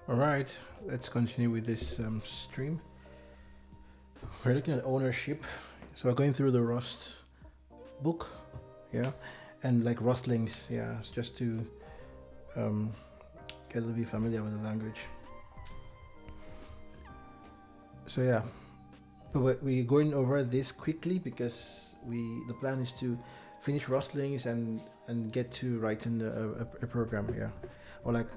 All right, let's continue with this stream. We're looking at ownership. So we're going through the Rust book, yeah, and like Rust links, yeah, it's just to get a little bit familiar with the language. So yeah, but we're going over this quickly because the plan is to finish Rust links and get to writing a program, yeah, or like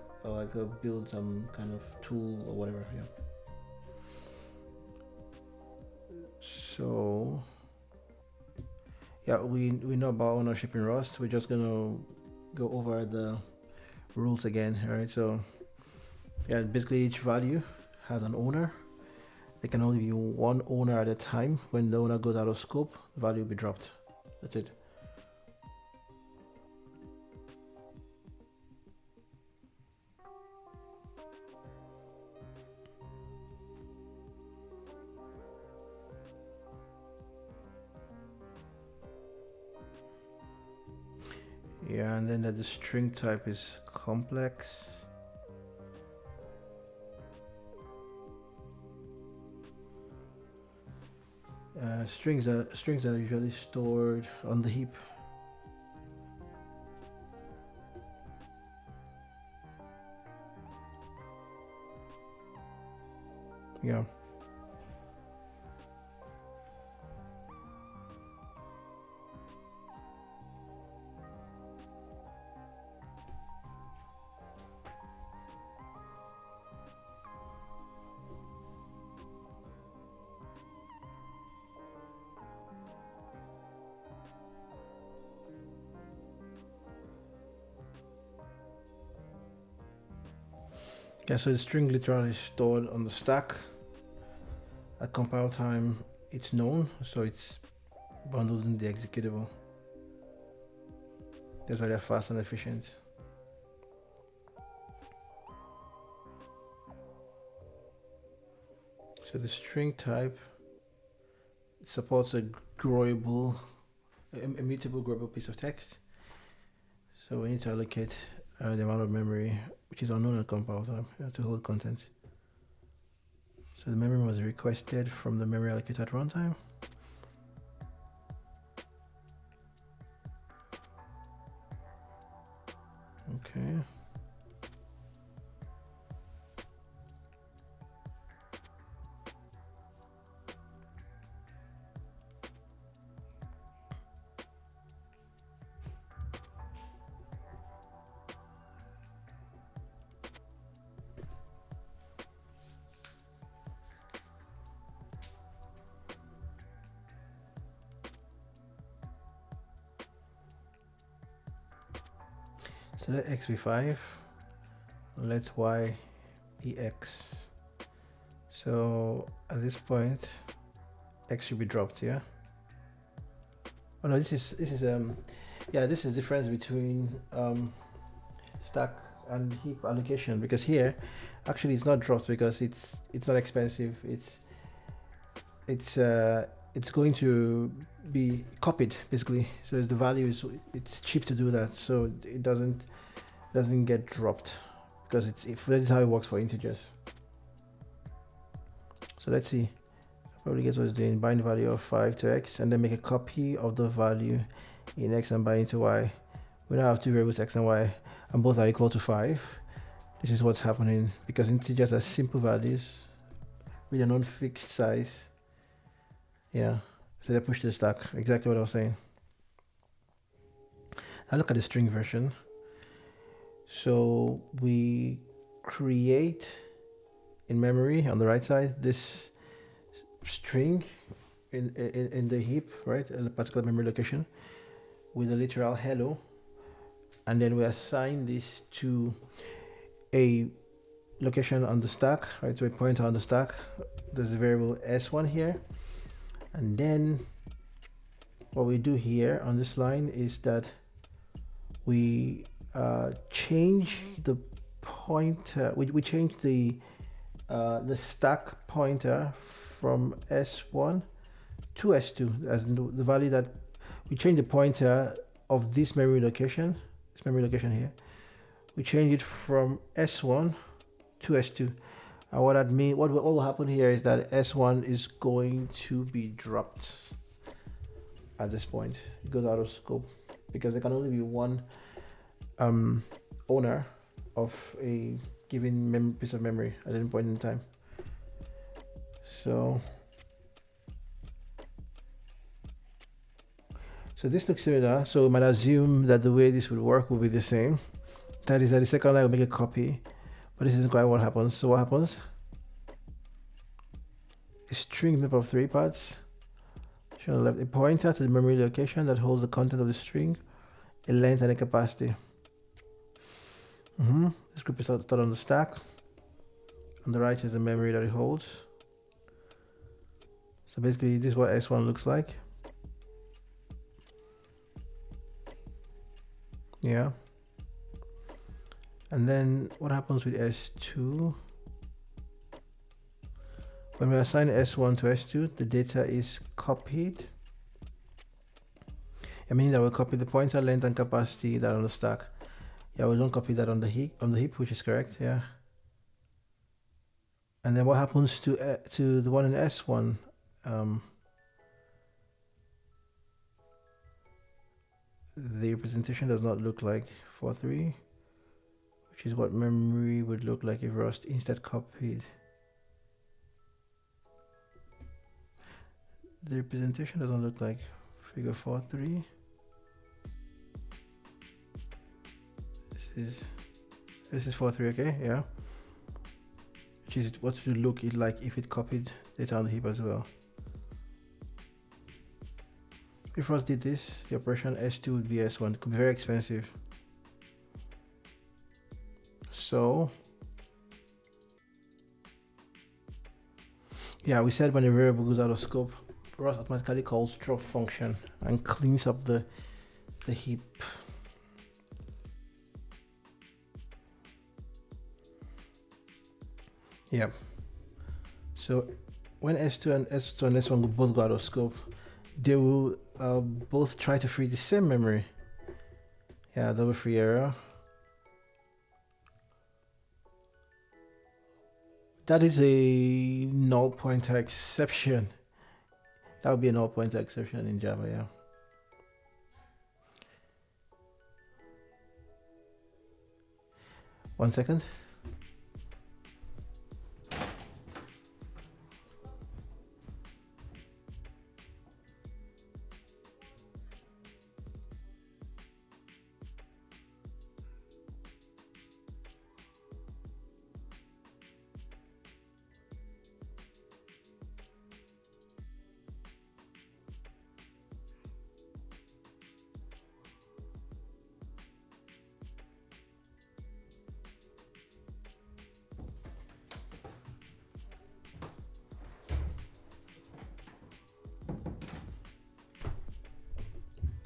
build some kind of tool or whatever, yeah. So yeah, we know about ownership in Rust. We're just gonna go over the rules again, right? So yeah, basically each value has an owner. There can only be one owner at a time. When the owner goes out of scope, the value will be dropped. That's it. Yeah, and then the string type is complex. Strings are usually stored on the heap. Yeah. Yeah, so the string literally is stored on the stack. At compile time, it's known, so it's bundled in the executable. That's why they're fast and efficient. So the string type supports a growable, a mutable growable piece of text. So we need to allocate the amount of memory, which is unknown at compile time, to hold content. So the memory was requested from the memory allocator at runtime. Okay. So let x be 5, let y be x. So at this point, x should be dropped, yeah? Oh no, this is yeah, this is the difference between stack and heap allocation, because here actually it's not dropped because it's not expensive. It's going to be copied basically. So the value is, it's cheap to do that, so it doesn't get dropped because that's how it works for integers. So let's see. Probably guess what it's doing. Bind value of 5 to x and then make a copy of the value in x and bind it to y. We now have two variables x and y and both are equal to 5. This is what's happening because integers are simple values with a non-fixed size. Yeah, so they push to the stack. Exactly what I was saying. Now look at the string version. So we create in memory on the right side this string in the heap, right, in a particular memory location with a literal hello, and then we assign this to a location on the stack, right, to a pointer on the stack. There's a variable s1 here, and then what we do here on this line is that we change the pointer. We change the stack pointer from s1 to s2 as the value that we change the pointer of this memory location here. We change it from s1 to S2. And what that mean, what will happen here is that S1 is going to be dropped at this point. It goes out of scope because there can only be one owner of a given piece of memory at any point in time. So this looks similar. So we might assume that the way this would work will be the same. That is that the second line will make a copy, but this isn't quite what happens. So what happens? A string made up of 3 parts. Shown on the left, a pointer to the memory location that holds the content of the string, a length and a capacity. This group is stored on the stack. On the right is the memory that it holds. So basically this is what S1 looks like. Yeah. And then what happens with S2? When we assign S1 to S2, the data is copied. Meaning that we'll copy the pointer, length, and capacity that are on the stack. Yeah, we don't copy that on the heap, which is correct. Yeah. And then what happens to the one in S1? The representation does not look like 4.3, which is what memory would look like if Rust instead copied. The representation doesn't look like figure 4.3. This is 4.3, okay, yeah. Which is what it would look like if it copied data on the heap as well. If Rust did this, the operation S2 would be S1. It could be very expensive. So yeah, we said when a variable goes out of scope, Rust automatically calls drop function and cleans up the heap. Yeah. So when S2 and S1 will both go out of scope, they will both try to free the same memory. Yeah, double free error. That is a null pointer exception. That would be a null pointer exception in Java, yeah. One second.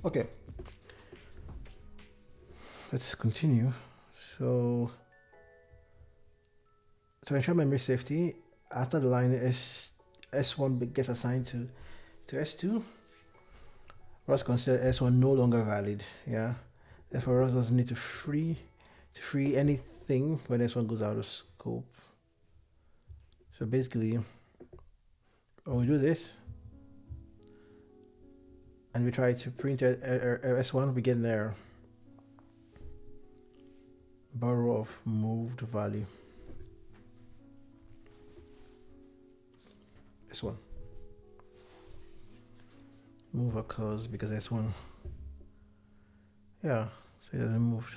Okay, let's continue. So to ensure memory safety, after the line S1 gets assigned to S2, Rust considers S1 no longer valid. Yeah, therefore Rust doesn't need to free anything when S1 goes out of scope. So basically, when we do this and we try to print S1, we get an error. Borrow of moved value. S1. Move occurs because S1. Yeah, so it hasn't moved.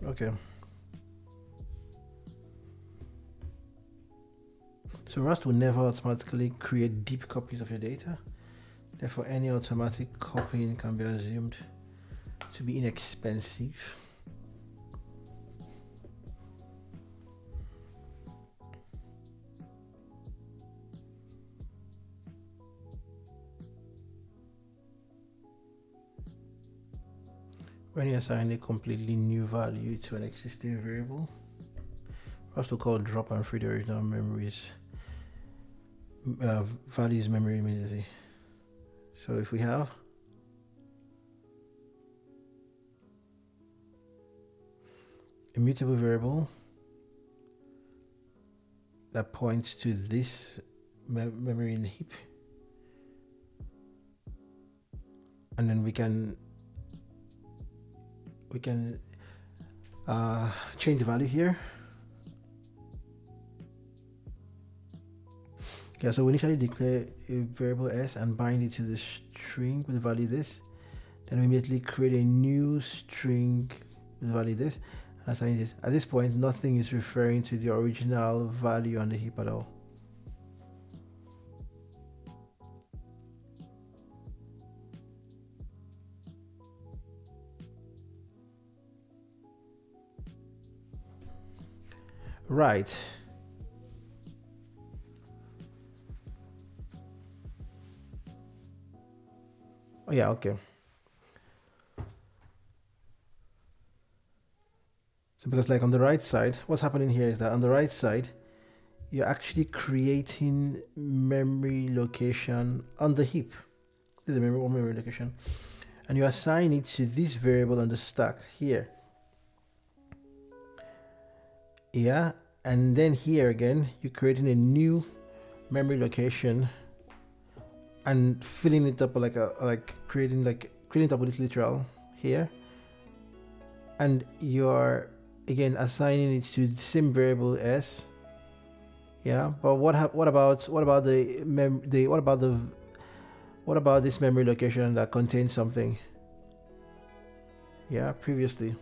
Okay. So Rust will never automatically create deep copies of your data. Therefore, any automatic copying can be assumed to be inexpensive. When you assign a completely new value to an existing variable, Rust will call drop and free the original memories values memory immediately. So if we have immutable variable that points to this memory in the heap, and then we can change the value here. Yeah, so we initially declare a variable s and bind it to the string with the value this. Then we immediately create a new string with the value this and assign this. At this point, nothing is referring to the original value on the heap at all. Right. Oh yeah, okay. So because like on the right side, what's happening here is that on the right side, you're actually creating memory location on the heap. This is a memory location. And you assign it to this variable on the stack here. Yeah, and then here again, you're creating a new memory location and filling it up creating it up with this literal here, and you're again assigning it to the same variable s. Yeah, but what about this memory location that contains something? Yeah, previously.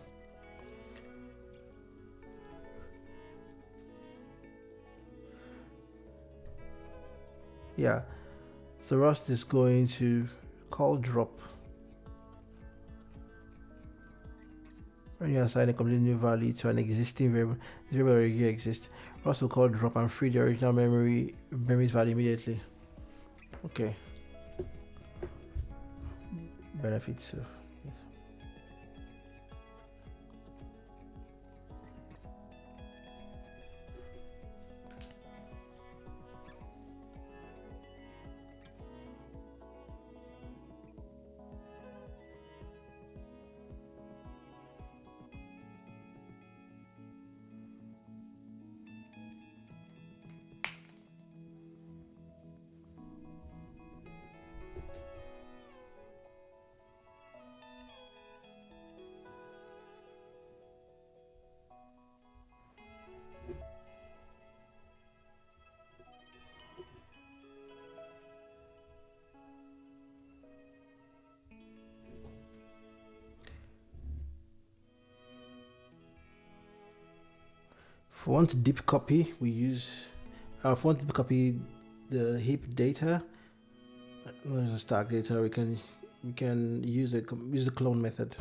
Yeah, so Rust is going to call drop. When you assign a completely new value to an existing variable, this variable already exists. Rust will call drop and free the original memory's value immediately. Okay. Benefits of yes. If we want to deep copy, we use. If we want to deep copy the heap data, there's a stack data. We can use the clone method.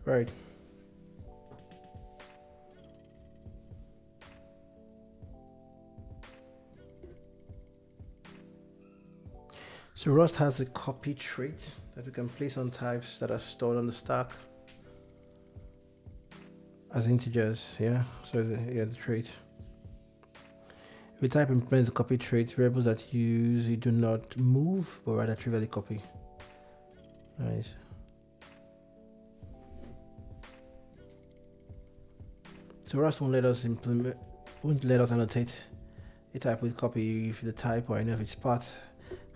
Right. So Rust has a copy trait that we can place on types that are stored on the stack as integers. Yeah. So the trait. If we type implements the copy trait, variables that you use do not move, but rather trivially copy. Nice. So Rust won't let us annotate a type with copy if the type or any of its parts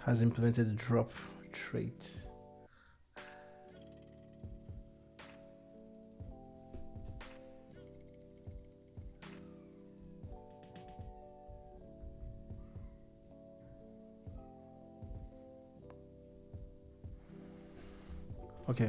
has implemented the drop trait. Okay.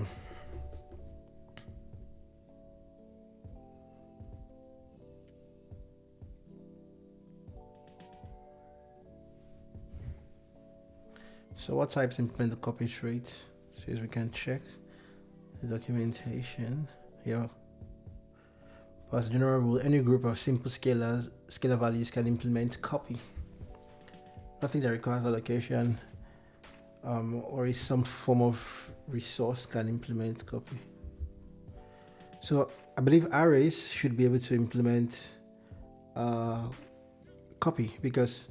So what types implement the copy trait? So as we can check the documentation. Yeah. As a general rule, any group of simple scalar values can implement copy. Nothing that requires allocation or is some form of resource can implement copy. So I believe arrays should be able to implement copy because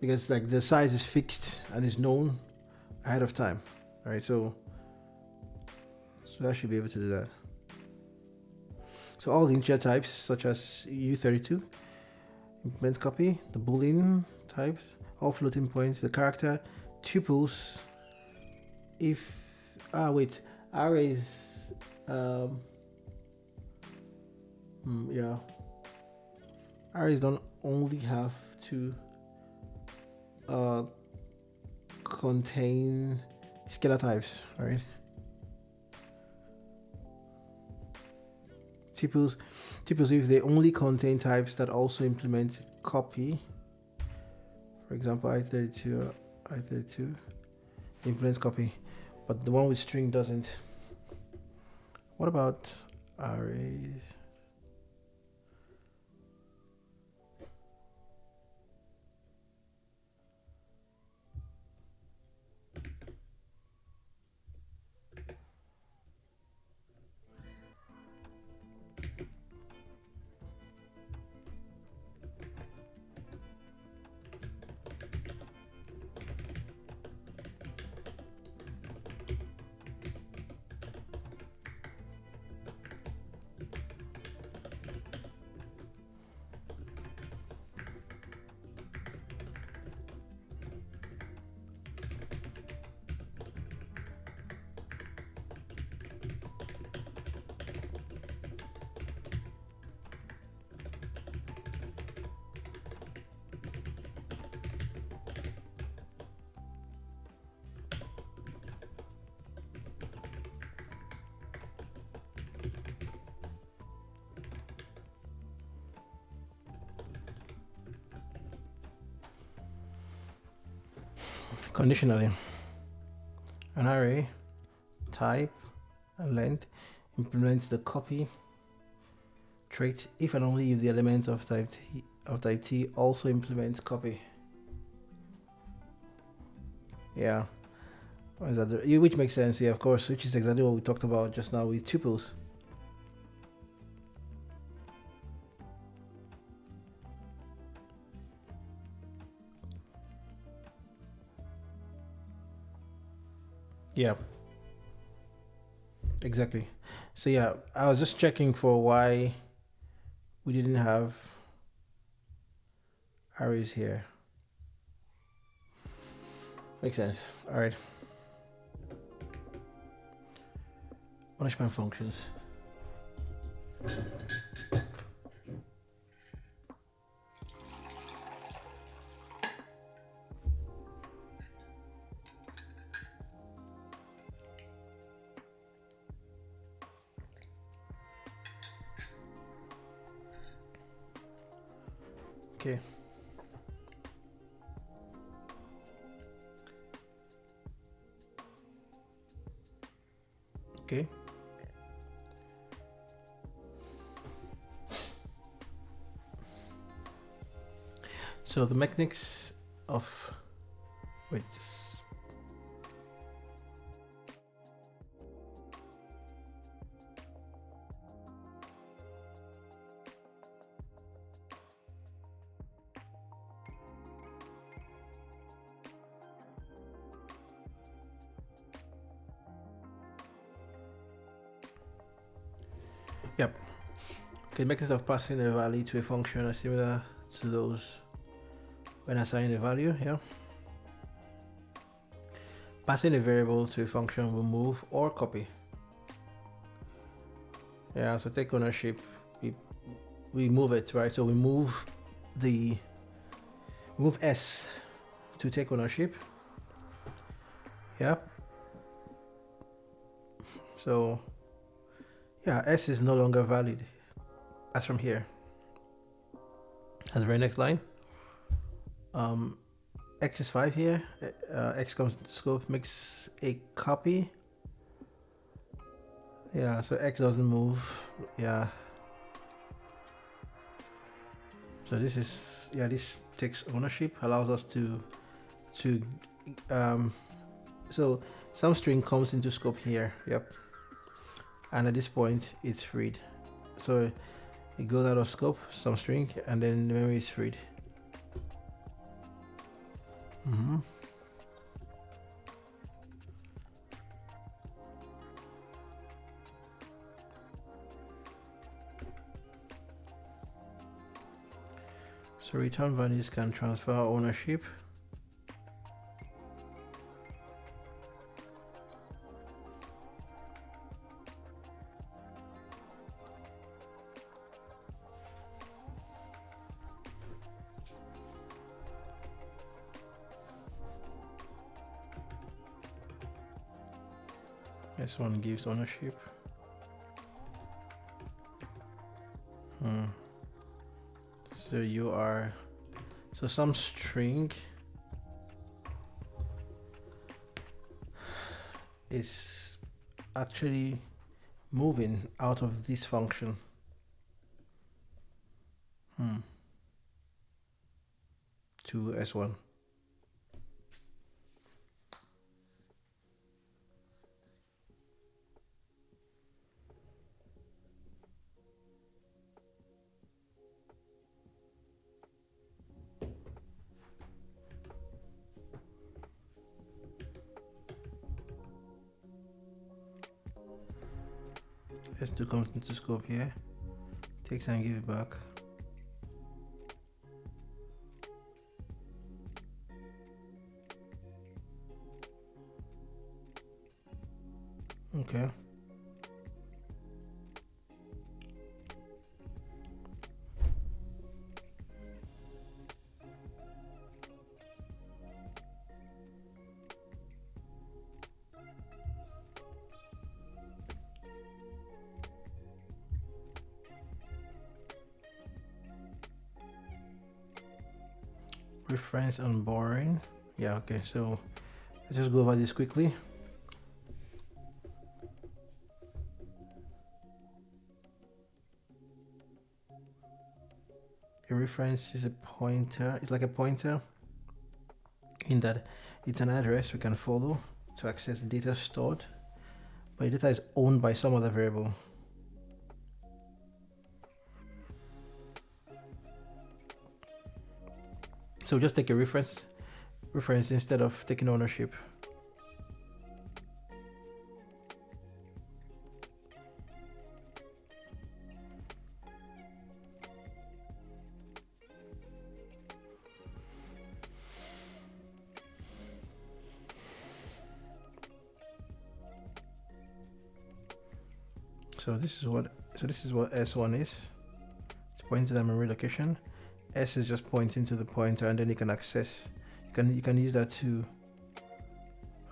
like the size is fixed and is known ahead of time, right? So that should be able to do that. So all the integer types such as U32 implement copy, the boolean types, all floating points, the character, tuples. If arrays, yeah, arrays don't only have to contain scalar types, right? Tuples, if they only contain types that also implement copy, for example, I32 implements copy, but the one with string doesn't. What about arrays? Conditionally, an array type and length implements the copy trait if and only if the element of type T also implements copy. Yeah, which makes sense. Yeah, of course, which is exactly what we talked about just now with tuples. Yeah, exactly. So yeah, I was just checking for why we didn't have arrays here. Makes sense. All right. Punishment functions. Okay. Okay. So the mechanics of Yep. Okay, mechanics of passing a value to a function are similar to those when assigning a value. Yeah. Passing a variable to a function will move or copy. Yeah, so take ownership. We move it, right? So we move S to take ownership. Yeah. So yeah, S is no longer valid as from here. As the very next line, X is 5 here. X comes to scope, makes a copy. Yeah, so X doesn't move. Yeah. So this is, yeah, this takes ownership, allows us to so some string comes into scope here. Yep. And at this point it's freed. So it goes out of scope, some string, and then the memory is freed. So return values can transfer ownership. This one gives ownership. So you are, so some string is actually moving out of this function. To S1. S2 comes into scope here, takes and give it back. Okay. Reference on borrowing. Yeah, okay, so let's just go over this quickly. A reference is a pointer. It's like a pointer in that it's an address we can follow to access the data stored, but the data is owned by some other variable. So just take a reference instead of taking ownership. So this is what S1 is. It's pointing to the memory location. S is just pointing to the pointer, and then you can access. You can use that to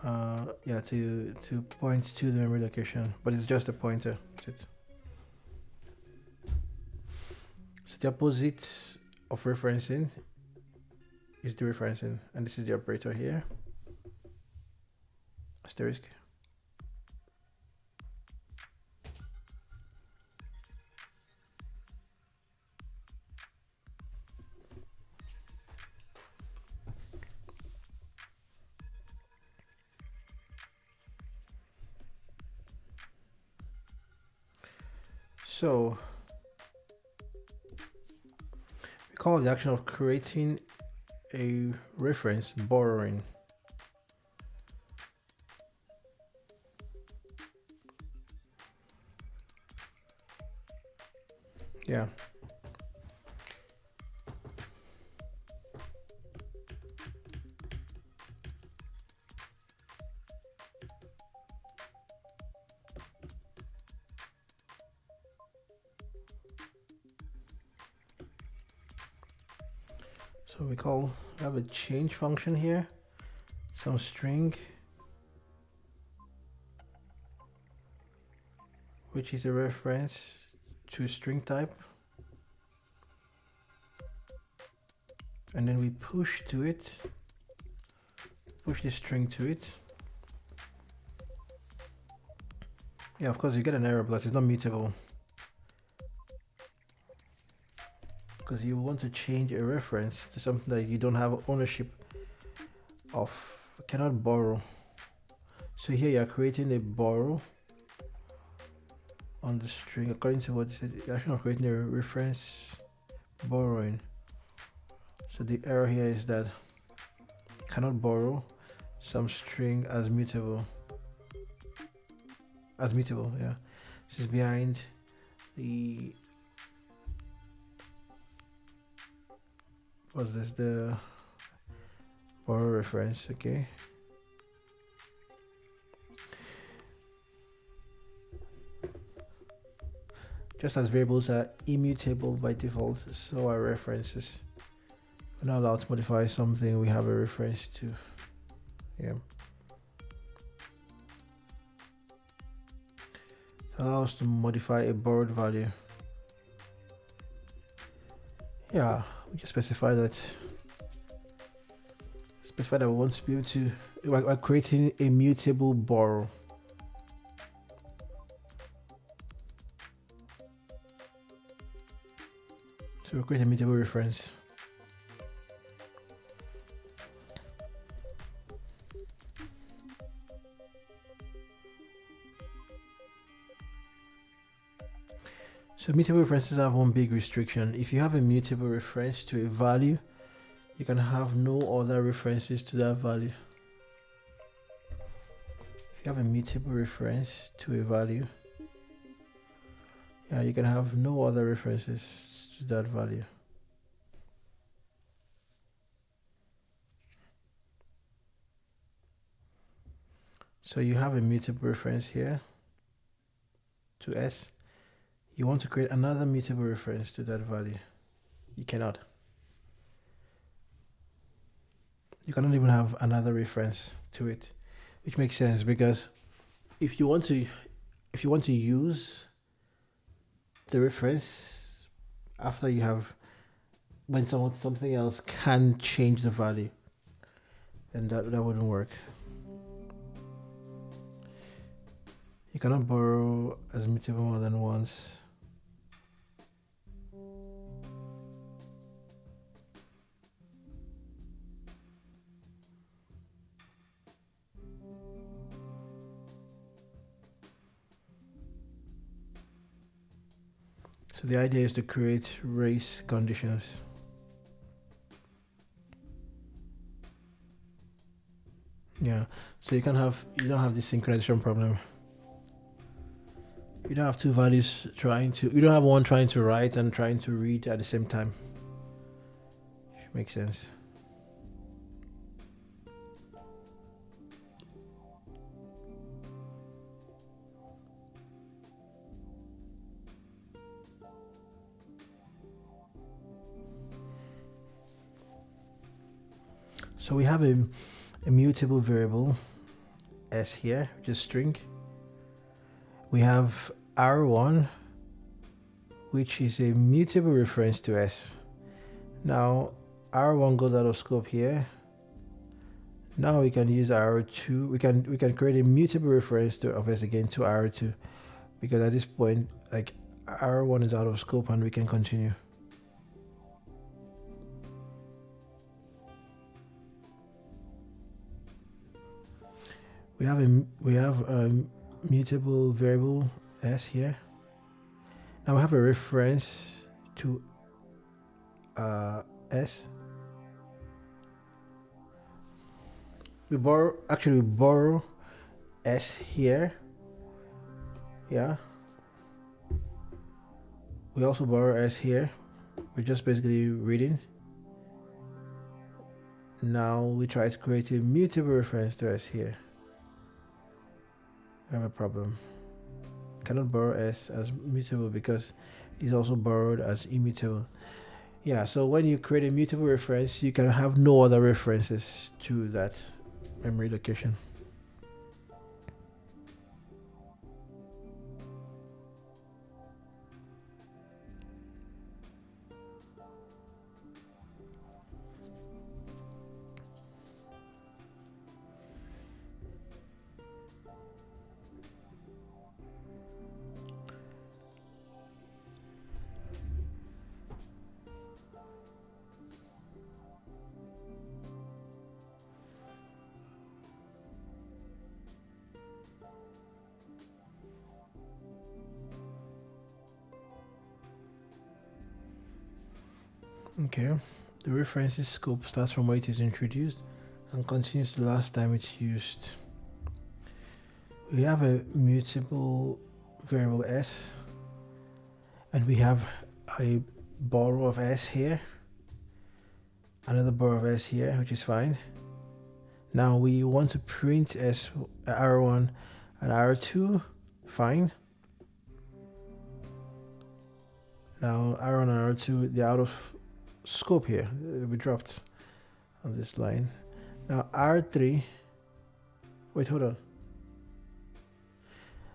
to point to the memory location, but it's just a pointer. That's it. So the opposite of referencing is dereferencing, and this is the operator here. Asterisk. So we call the action of creating a reference borrowing. Yeah. So we have a change function here, some string. which is a reference to a string type, and then we push the string to it. Yeah, of course you get an error because it's not mutable, because you want to change a reference to something that you don't have ownership of, cannot borrow. So here you are creating a borrow on the string according to what it said. You're actually not creating a reference borrowing. So the error here is that cannot borrow some string as mutable. Yeah. This is behind the, what's this, the borrow reference. Okay. Just as variables are immutable by default, so are references. We're not allowed to modify something we have a reference to. Yeah. It allows us to modify a borrowed value. Yeah, we just specify that. Specify that we want to be able to. We're creating a mutable borrow. So we'll create a mutable reference. So mutable references have one big restriction. If you have a mutable reference to a value, you can have no other references to that value. If you have a mutable reference to a value, yeah, you can have no other references to that value. So you have a mutable reference here to S. You want to create another mutable reference to that value. You cannot. You cannot even have another reference to it, which makes sense because if you want to use the reference after you have, when something else can change the value, then that wouldn't work. You cannot borrow as mutable more than once. So the idea is to create race conditions. Yeah, so you don't have this synchronization problem. You don't have two values you don't have one trying to write and trying to read at the same time. Makes sense. So we have a mutable variable S here, which is string. We have R1, which is a mutable reference to S. Now R1 goes out of scope here. Now we can use R2. We can create a mutable reference of S again to R2, because at this point, like, R1 is out of scope and we can continue. We have a mutable variable S here. Now we have a reference to S. We borrow S here. Yeah. We also borrow S here. We're just basically reading. Now we try to create a mutable reference to S here. I have a problem. Cannot borrow S as mutable because it's also borrowed as immutable. Yeah, so when you create a mutable reference, you can have no other references to that memory location. Okay, the references scope starts from where it is introduced and continues the last time it's used. We have a mutable variable s, and we have a borrow of s here, another borrow of s here, which is fine. Now we want to print s r1 and r2, fine. Now r1 and r2, they're out of scope here, we dropped on this line. Now r3, wait, hold on.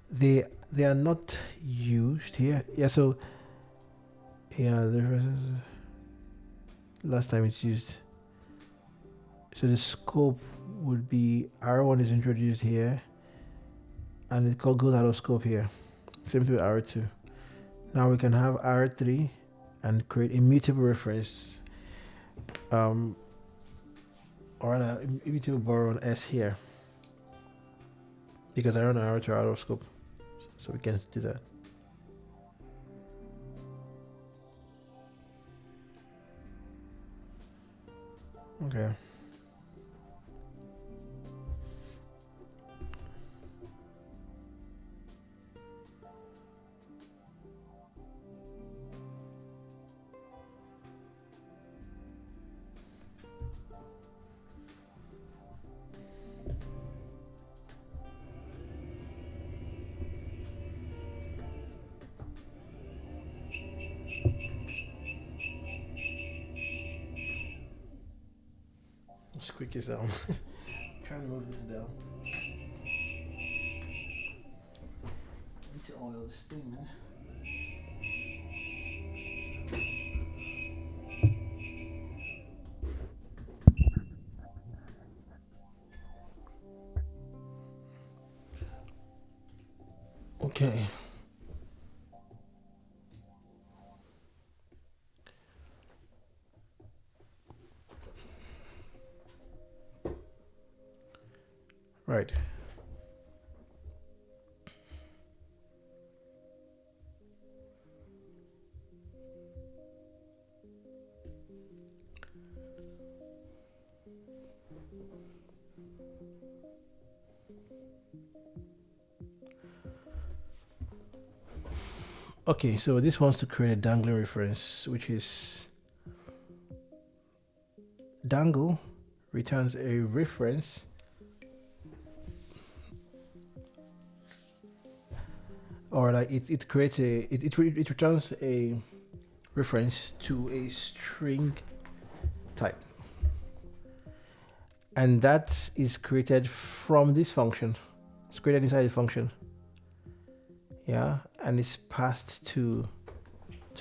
They are not used here. Yeah, so yeah, last time it's used. So the scope would be R1 is introduced here, and it goes out of scope here. Same thing with R2. Now we can have R3 and create a mutable reference, or rather immutable borrow on S here, because R1 and R2 are out of scope, so we can do that. Okay. Let's quick this down. Try and move this down. Need to oil this thing, man. Okay. Right. Okay, so this wants to create a dangling reference, which is dangle returns a reference or like it creates it returns a reference to a string type, and that is created from this function. It's created inside the function, yeah, and it's passed to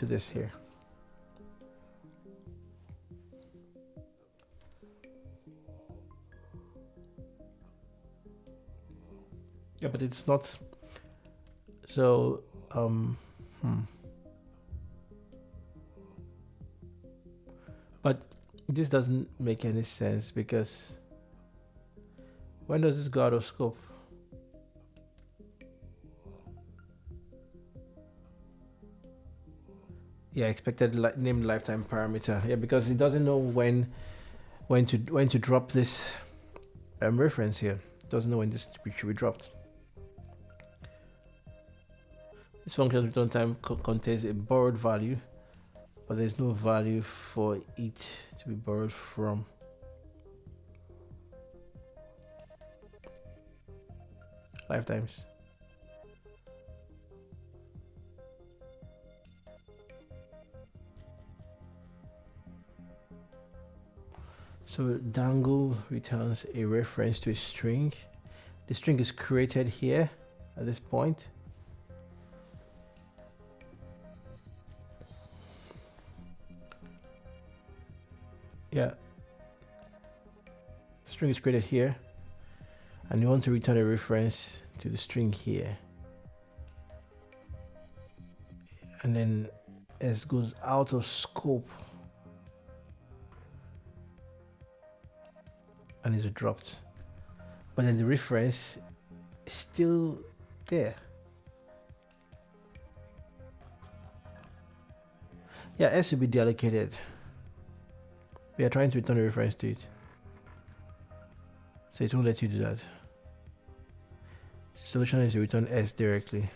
this here. Yeah, but it's not. So but this doesn't make any sense, because when does this go out of scope? Yeah, expected named lifetime parameter. Yeah, because it doesn't know when to drop this reference here. It doesn't know when this should be dropped. This function's return time contains a borrowed value, but there's no value for it to be borrowed from. Lifetimes. So dangle returns a reference to a string. The string is created here at this point. Yeah. The string is created here, and you want to return a reference to the string here. And then S goes out of scope and is dropped. But then the reference is still there. Yeah, S will be deallocated. We are trying to return a reference to it. So it won't let you do that. The solution is to return S directly.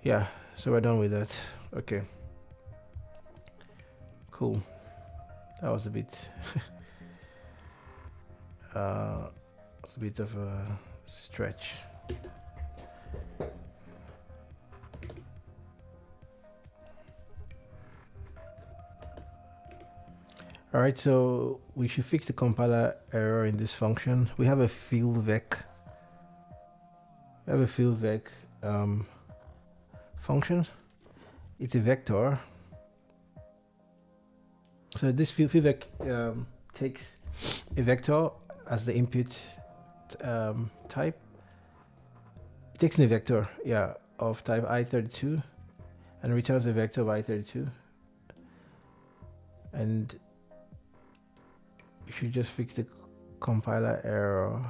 Yeah, so we're done with that. Okay. Cool. That was a bit it's a bit of a stretch. All right, so we should fix the compiler error in this function. We have a fill vec. We have a fill vec function. It's a vector. So this fill vec takes a vector as the input type. It takes in a vector, yeah, of type i32 and returns a vector of i32. And you should just fix the compiler error.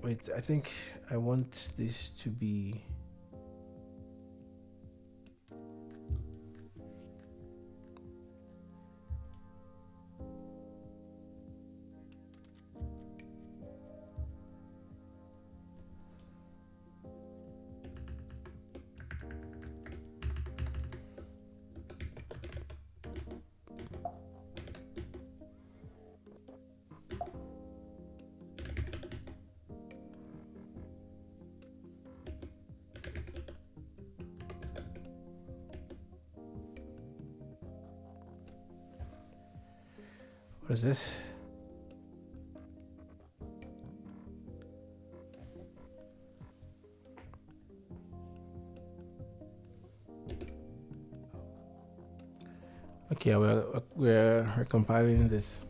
Wait, I think I want this to be what is this? Okay, we're recompiling this.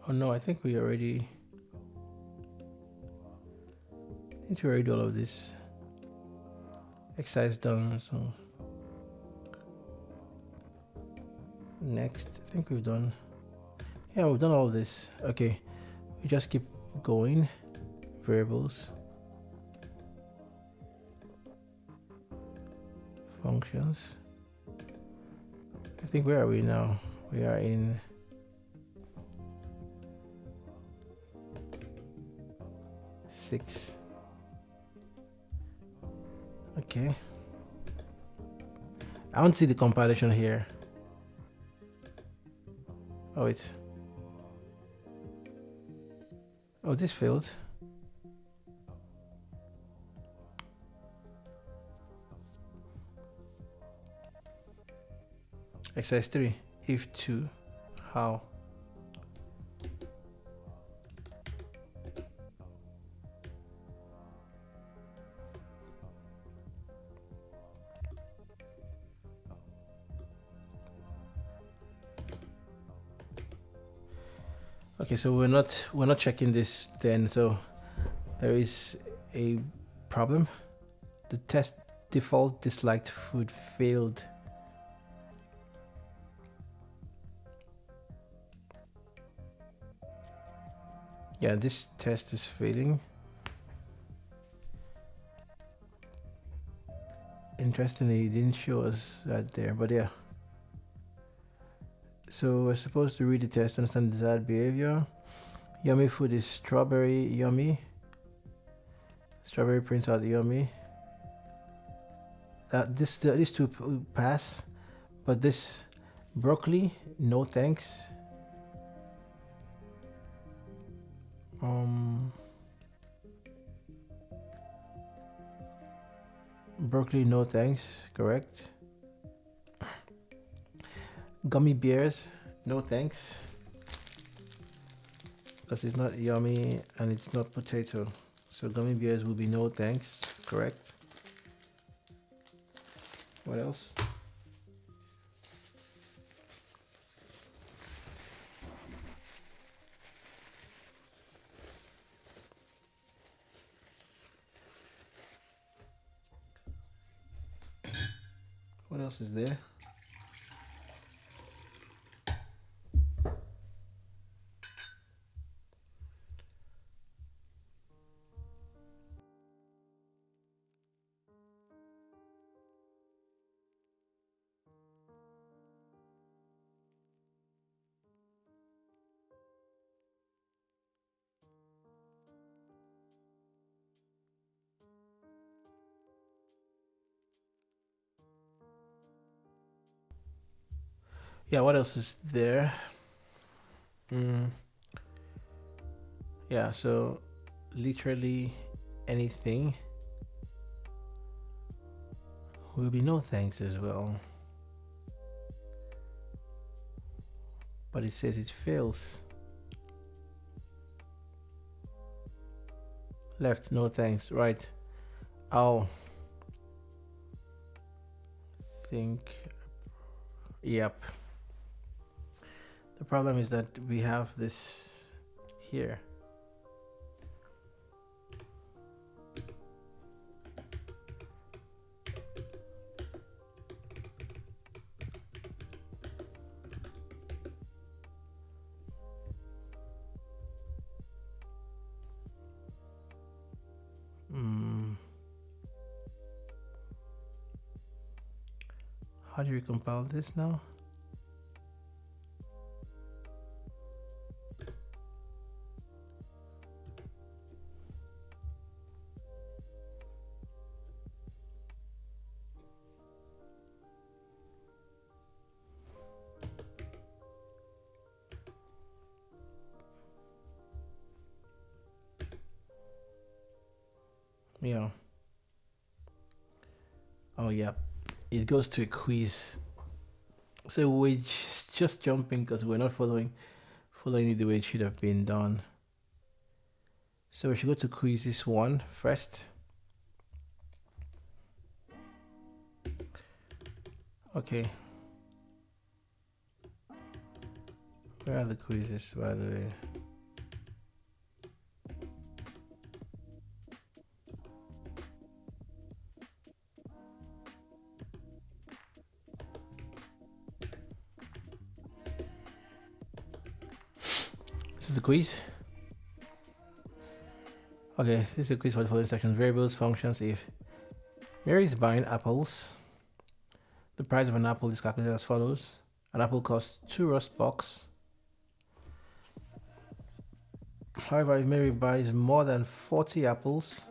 Oh no, I think we already did all of this. Exercise done, so next, I think we've done, yeah, we've done all of this. Okay, we just keep going. Variables, functions. I think, where are we now? We are in six. Okay, I want to see the compilation here. Oh, wait. Oh, this failed. Exercise 3. If 2, how? Okay, so we're not checking this then, so there is a problem. The test default disliked food failed. Yeah, this test is failing. Interestingly, it didn't show us that there, but yeah. So we're supposed to read the test, understand desired behavior. Yummy food is strawberry yummy. Strawberry prints out yummy. These two pass, but this broccoli, no thanks. Broccoli, no thanks, correct. Gummy bears, no thanks, because it's not yummy and it's not potato. So gummy bears will be no thanks, correct. What else? What else is there? Yeah, what else is there? Yeah, so literally anything will be no thanks as well. But it says it fails. Left, no thanks. Right. I'll think. Yep. The problem is that we have this here. How do we compile this now? Yeah. Oh, yeah. It goes to a quiz. So we're just jumping because we're not following it the way it should have been done. So we should go to quizzes 1 first. Okay. Where are the quizzes, by the way? This is the quiz. Okay, this is a quiz for the following sections: variables, functions. If Mary is buying apples, the price of an apple is calculated as follows: an apple costs 2 rust bucks. However, if Mary buys more than 40 apples,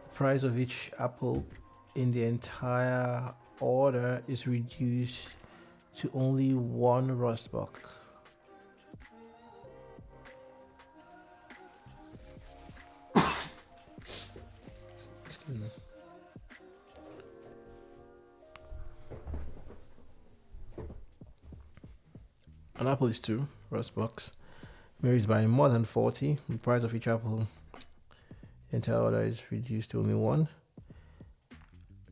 the price of each apple in the entire order is reduced to only 1 rust buck. Excuse me. An apple is 2 rust bucks. Mary is buying more than 40. The price of each apple in the entire order is reduced to only 1.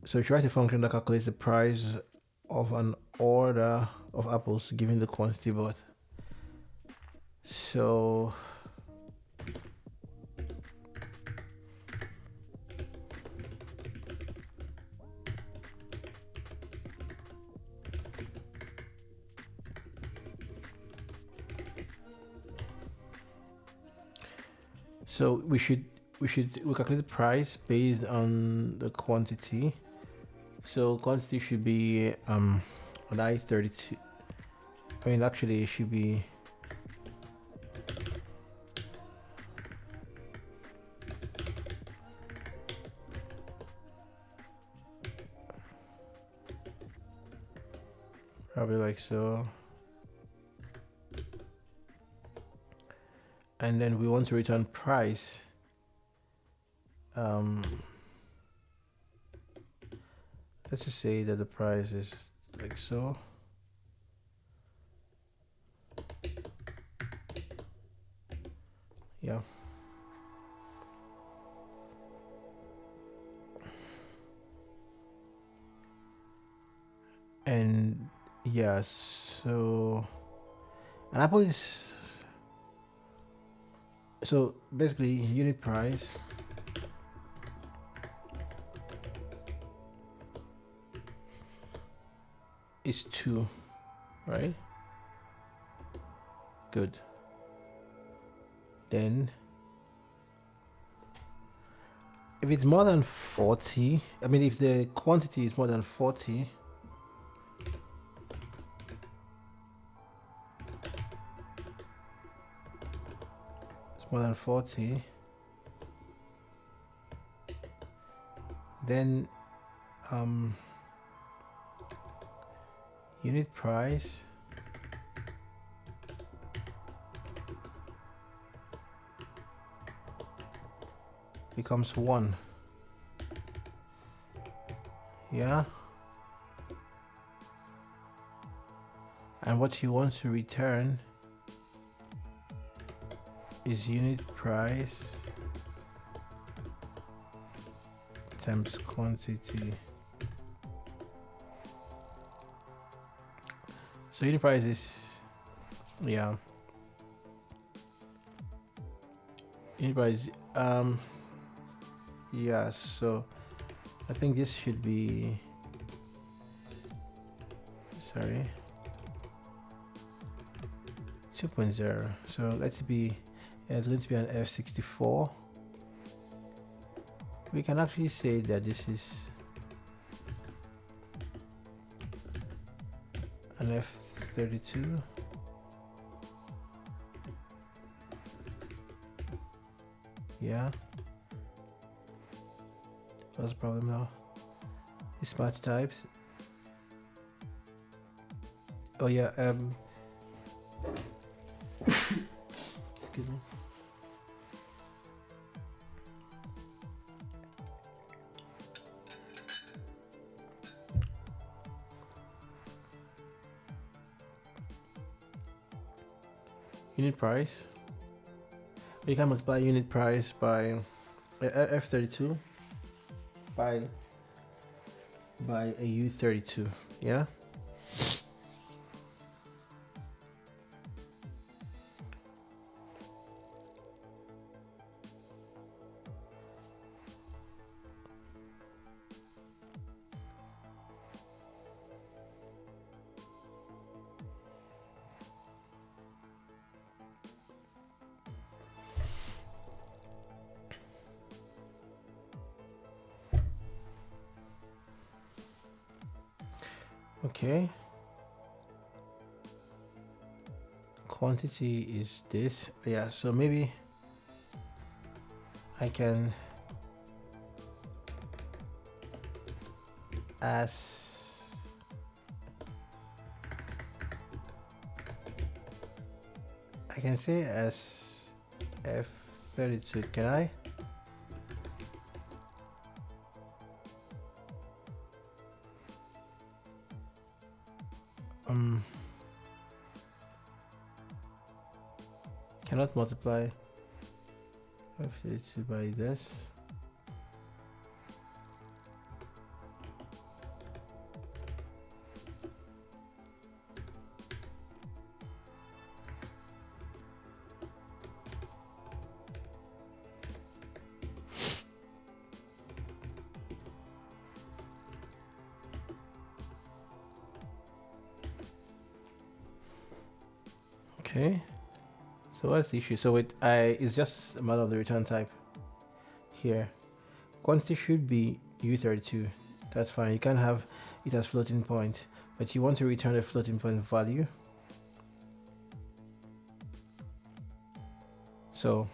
So if you write a function that calculates the price of an order of apples given the quantity bought. So we calculate the price based on the quantity. So quantity should be an I32. I mean, actually, it should be probably like so. And then we want to return price. Let's just say that the price is like so. Yeah. And yeah, so an apple is, so basically unit price is 2, right? Good. Then if it's more than 40, I mean, if the quantity is more than 40, it's more than 40, then unit price becomes 1. Yeah. And what he wants to return is unit price times quantity. So unit price is, yeah, unit price, yeah, so I think this should be, sorry, 2.0. So let's be, yeah, it's going to be an F64. We can actually say that this is an F32. Yeah. What's the problem now? These match types. Oh yeah, excuse me. Unit price. You can multiply unit price by F32 by a U32. Yeah. Okay. Quantity is this. Yeah, so maybe I can as I can say as F32, can I? Cannot multiply F32 by this. Okay. So what's the issue? So it's just a matter of the return type here. Quantity should be U32. That's fine. You can have it as floating point, but you want to return a floating point value. So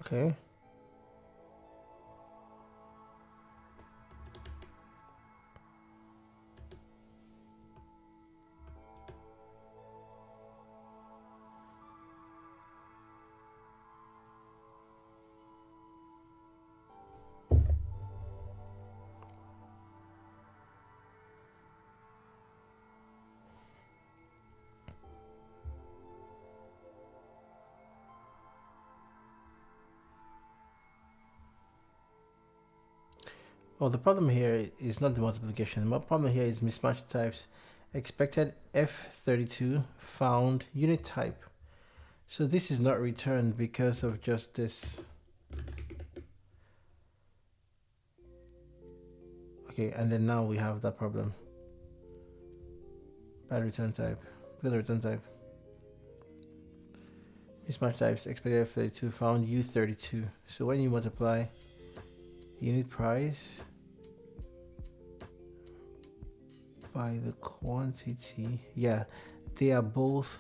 okay. Well, the problem here is not the multiplication. My problem here is mismatch types. Expected F32 found unit type. So this is not returned because of just this. Okay, and then now we have that problem. Bad return type. Because of return type. Mismatch types expected F32 found U32. So when you multiply unit price by the quantity, yeah, they are both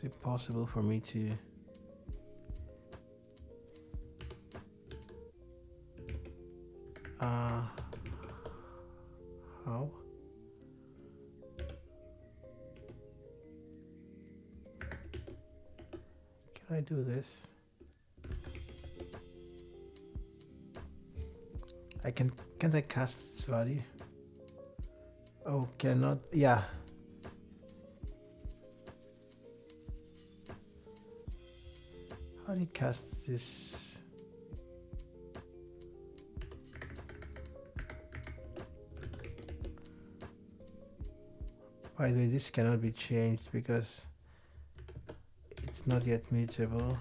Is it possible for me to how? Can I do this? Can't I cast this value? Oh, cannot. Yeah. How do you cast this? By the way, this cannot be changed because it's not yet mutable.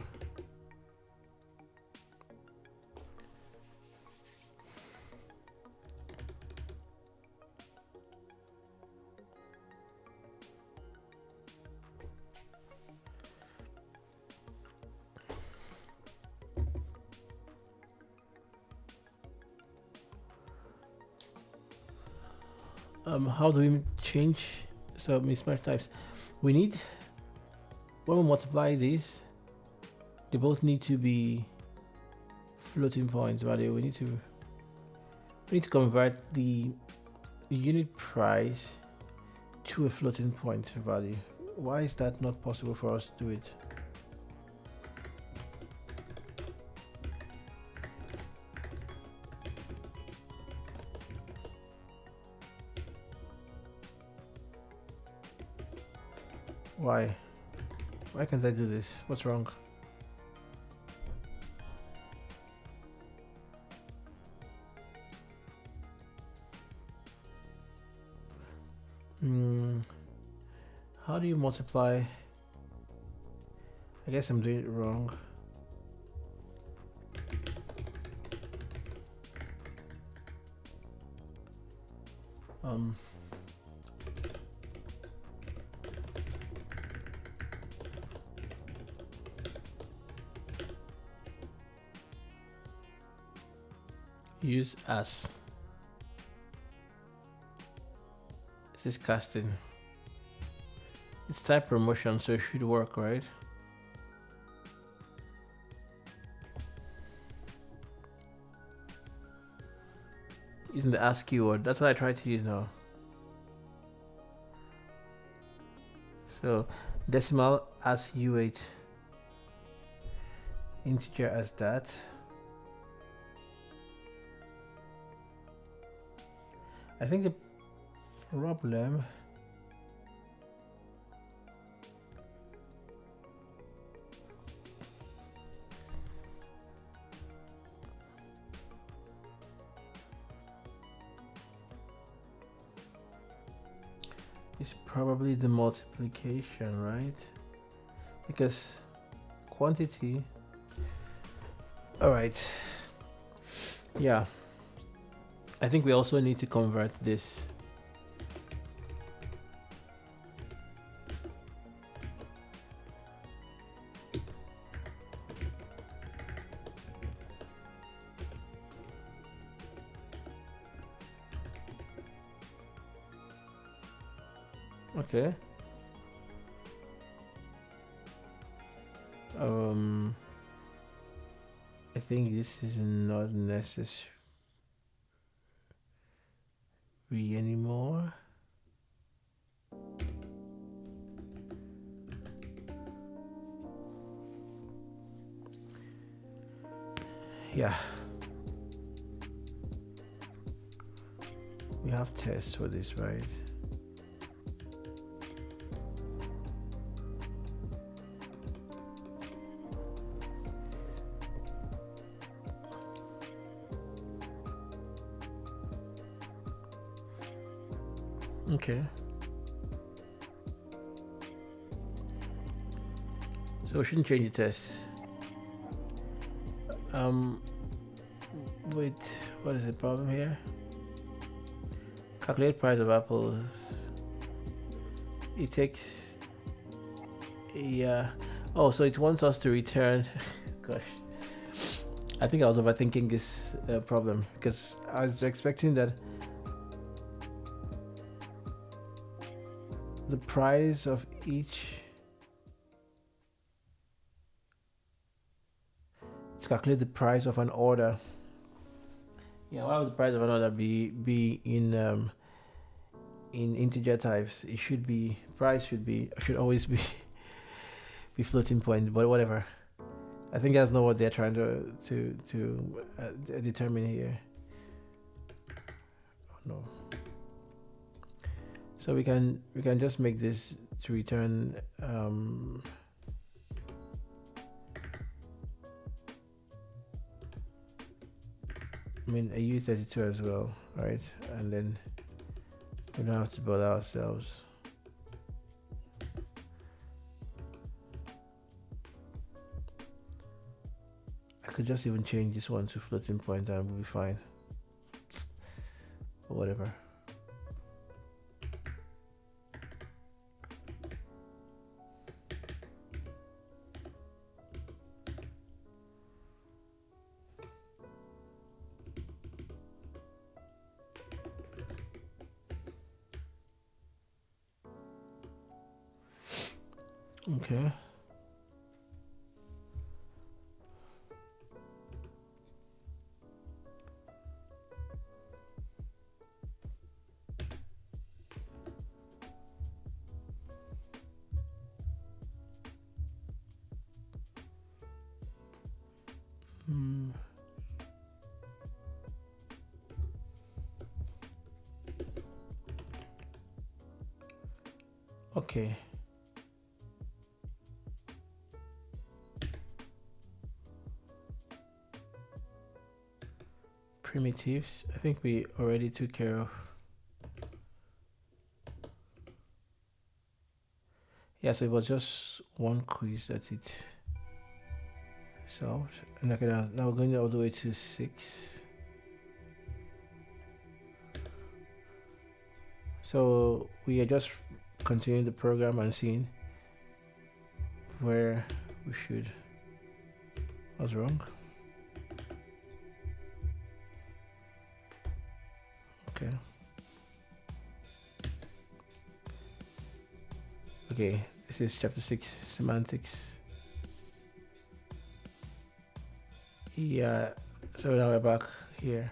How do we change mismatch types? We need, when we multiply these, they both need to be floating points value. We need to convert the unit price to a floating point value. Why is that not possible for us to do it? Why? Why can't I do this? What's wrong? How do you multiply? I guess I'm doing it wrong. Use as. This is casting. It's type promotion, so it should work, right? Using the as keyword. That's what I try to use now. So decimal as U8. Integer as that. I think the problem is probably the multiplication, right? Because quantity. All right. Yeah. I think we also need to convert this. Okay. I think this is not necessary anymore. Yeah. We have tests for this, right? Okay. So we shouldn't change the test. Wait, what is the problem here? Calculate price of apples. It takes, yeah. Oh, so it wants us to return. Gosh, I think I was overthinking this problem because I was expecting that the price of each let's calculate the price of an order. Yeah, why would the price of an order be in integer types? It should be price should always be be floating point, but whatever. I think that's not what they're trying to determine here. Oh, no. So we can just make this to return I mean a U32 as well, right? And then we don't have to bother ourselves. I could just even change this one to floating point and we'll be fine. But whatever. Okay. Okay. Primitives, I think we already took care of. Yeah, so it was just one quiz that it solved. And okay, now we're going all the way to 6. So we are just continuing the program and seeing where we should. What's wrong? Okay. Okay, this is chapter 6, semantics. Yeah, so now we're back here.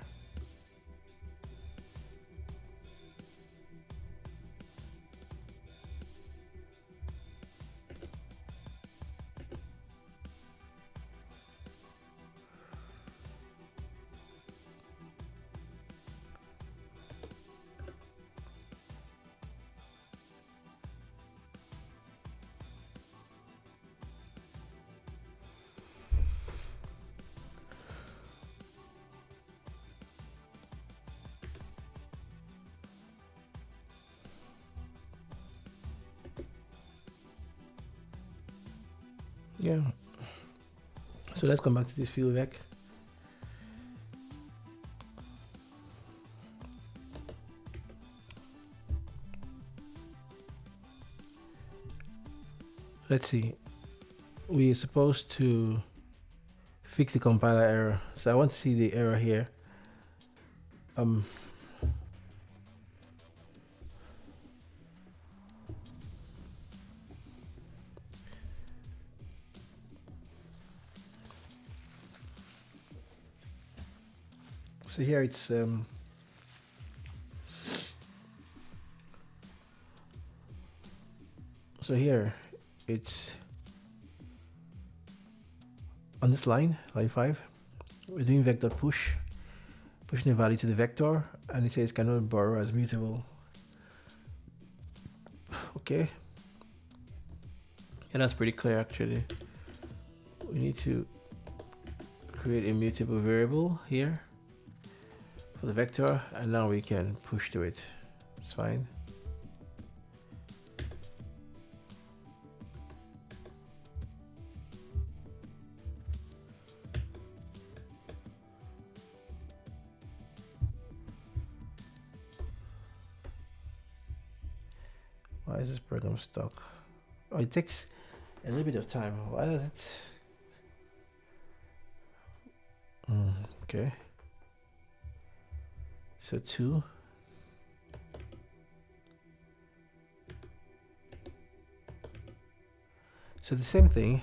Yeah. So let's come back to this field vec. Let's see. We're supposed to fix the compiler error. So I want to see the error here. So here it's so here it's on this line 5. We're doing vector pushing the value to the vector, and it says cannot borrow as mutable. Okay. And that's pretty clear actually. We need to create a mutable variable here for the vector, and now we can push to it. It's fine. Why is this program stuck? Oh, it takes a little bit of time. Why does it? Okay. So 2. So the same thing.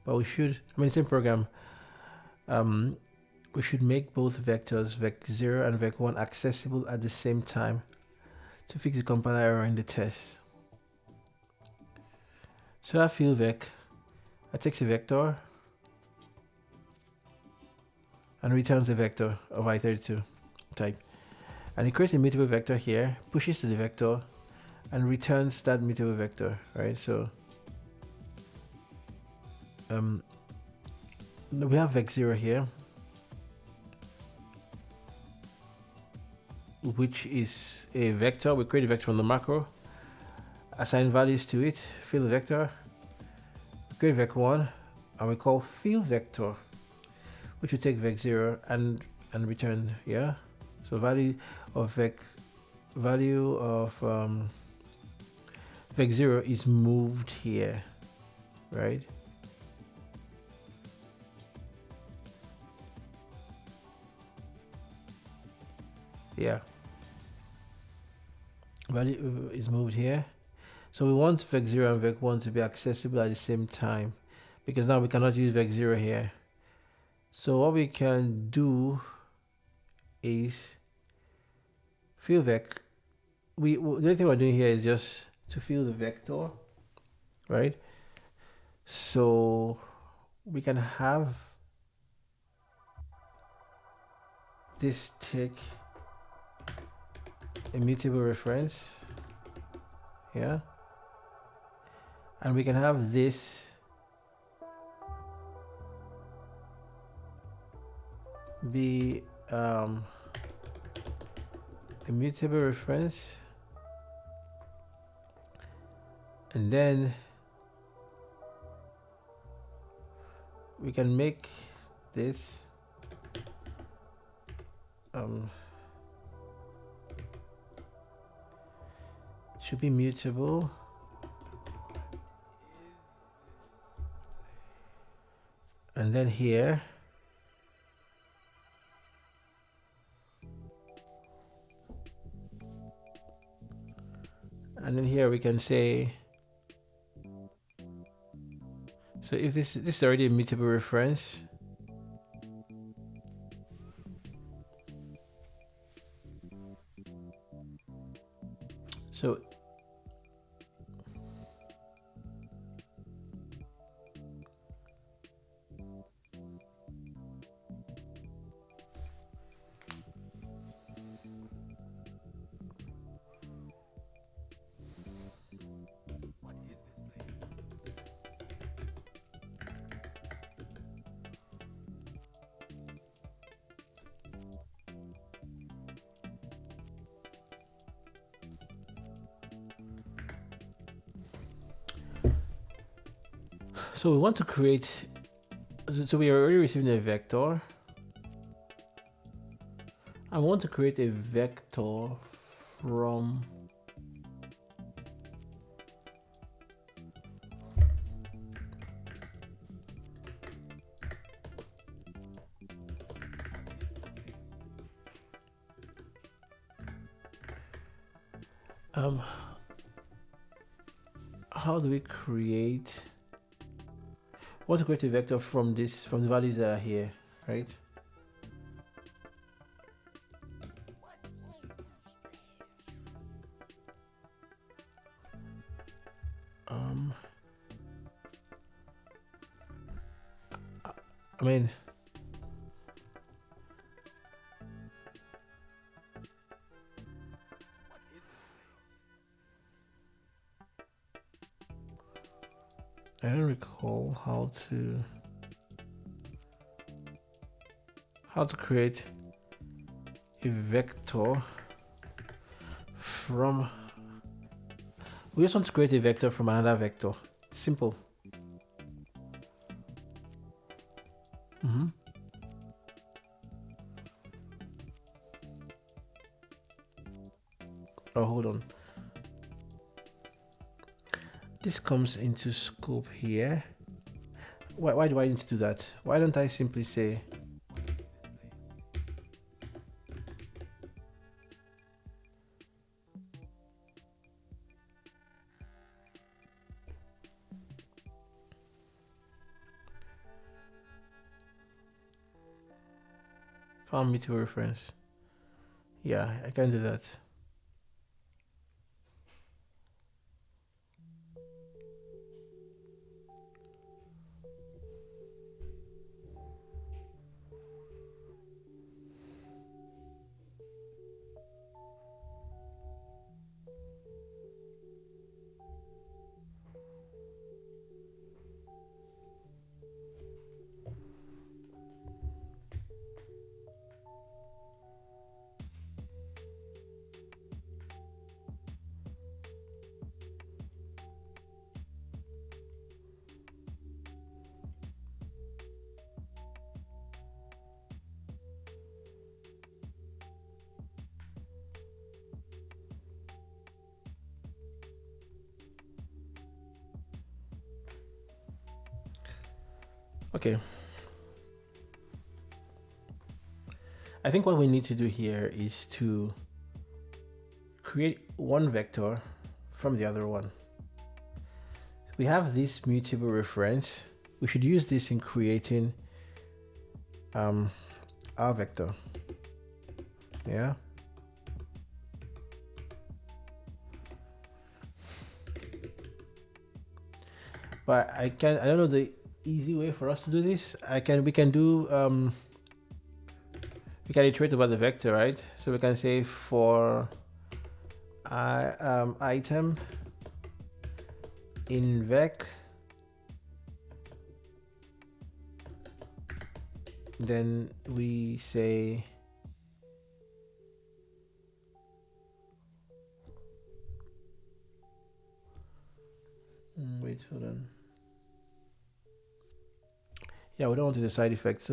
but we should, I mean, same program, we should make both vectors, vec0 and vec1, accessible at the same time to fix the compiler error in the test. So that field vec, that takes a vector and returns a vector of i32 type. And it creates a mutable vector here, pushes to the vector, and returns that mutable vector, right? So we have vec0 here, which is a vector. We create a vector from the macro, assign values to it, fill the vector, create vec1, and we call fill vector, which will take vec0 and return, yeah. So value of vec0 is moved here, right? Yeah, value is moved here. So we want vec0 and vec1 to be accessible at the same time, because now we cannot use vec0 here. So what we can do is fill vec. The only thing we're doing here is just to fill the vector, right? So we can have this take a mutable reference, yeah, and we can have this be a mutable reference, and then we can make this should be mutable, and then here we can say, so if this is already a mutable reference, so we want to create, so we are already receiving a vector. I want to create a vector from how do we create? I want to create a vector from the values that are here, right? I mean, I don't recall how to create a vector from, we just want to create a vector from another vector. Simple. Oh, hold on. This comes into scope here. Why do I need to do that? Why don't I simply say found mutable reference. Yeah, I can do that. Okay. I think what we need to do here is to create one vector from the other one. We have this mutable reference. We should use this in creating our vector. Yeah. But I don't know the easy way for us to do this. We can iterate about the vector, right? So we can say for item in vec, then we say wait, hold on. Yeah, we don't want the side effects.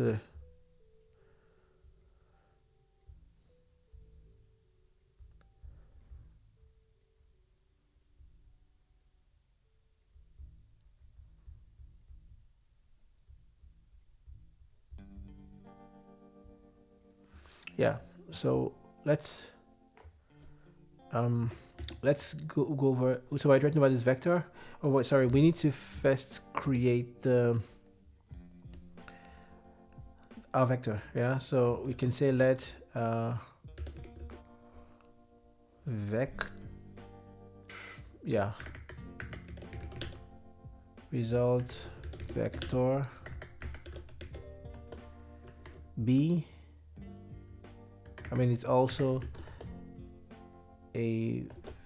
Yeah, so let's go over. So I writing about this vector. Oh, wait, sorry. We need to first create our vector. Yeah, so we can say let vec. Yeah. Result vector b. I mean, it's also a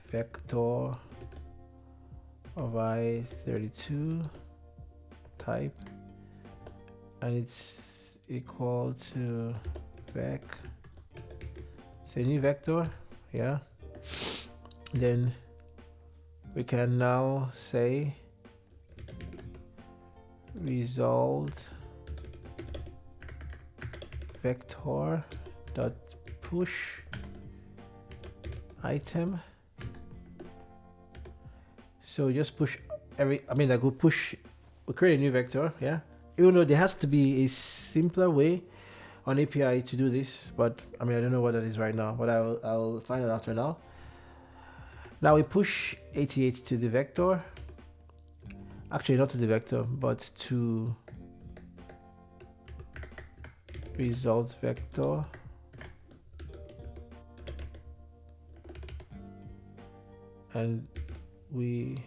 vector of I32 type, and it's equal to vec. It's a new vector, yeah. Then we can now say result vector dot push item. So just push we create a new vector, yeah. Even though there has to be a simpler way on API to do this, but I mean, I don't know what that is right now, but I'll find it out right now. Now we push 88 to the vector. Actually, not to the vector, but to result vector. And we're